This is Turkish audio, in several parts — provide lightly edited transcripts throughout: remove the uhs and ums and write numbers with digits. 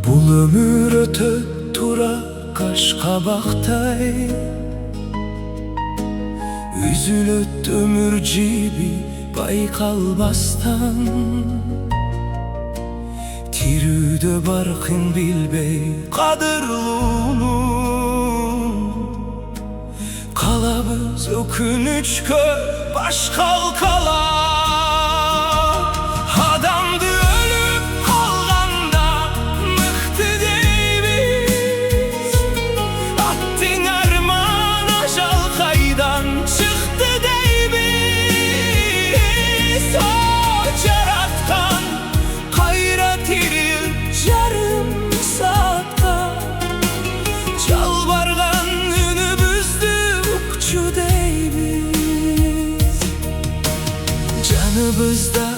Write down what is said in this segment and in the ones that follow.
Bul ömür öte tura kaş kabaktay, üzülüp ömür cibi baykalbastan. Tirüde barkın bilbey kadırlunu, kalabız ökünüçkö baş kalkala. Adamdı ölüp kalganda mıhtı deybiz, attın arman ajal kaydan çıktı deybiz. O caratkan kayrat iril yarım saatta, çalbargan ünümüzdü ukçu deybiz. Canımızda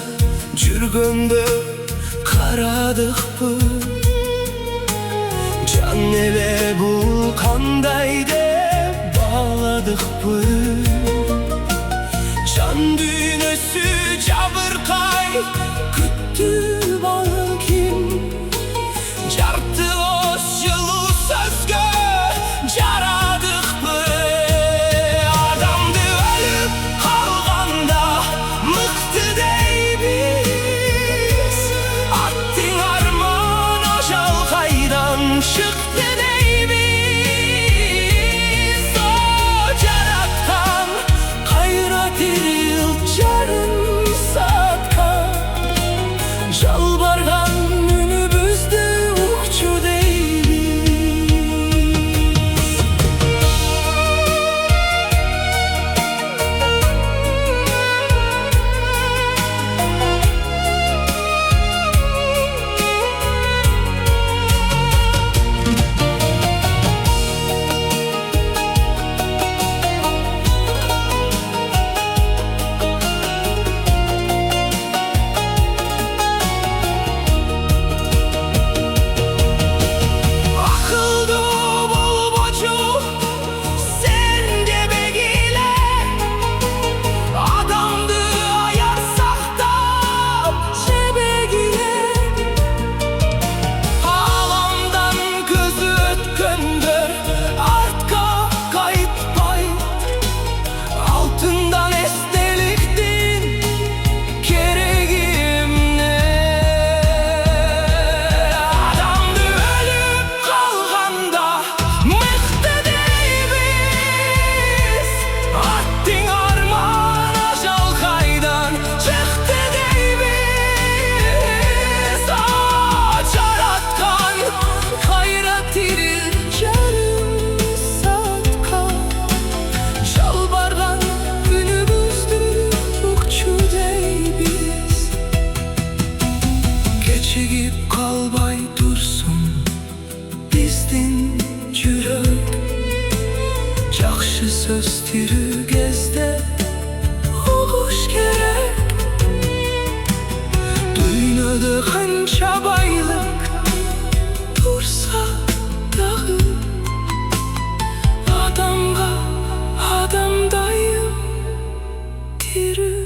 жүргөндө карадыкпы, жан эле бул кандай деп бааладыкпы. Жан дүйнөсү жабыркай күттү балким, жарты оз жылуу сөзгө жарадыкпы. Адамды өлүп калганда мыкты дейбиз, аттың арман ажал кайдан чыкты дейбиз. О жараткан кайра тирил жарым саатка, жалбарган үнүбүздү укчу дейбиз. Kechigip kalbay dursun bizdin yürek, jakşı söz tiri gezde oluş gerek. Dünyada kança baylık dursa dahi, adamga adamdayım tiri.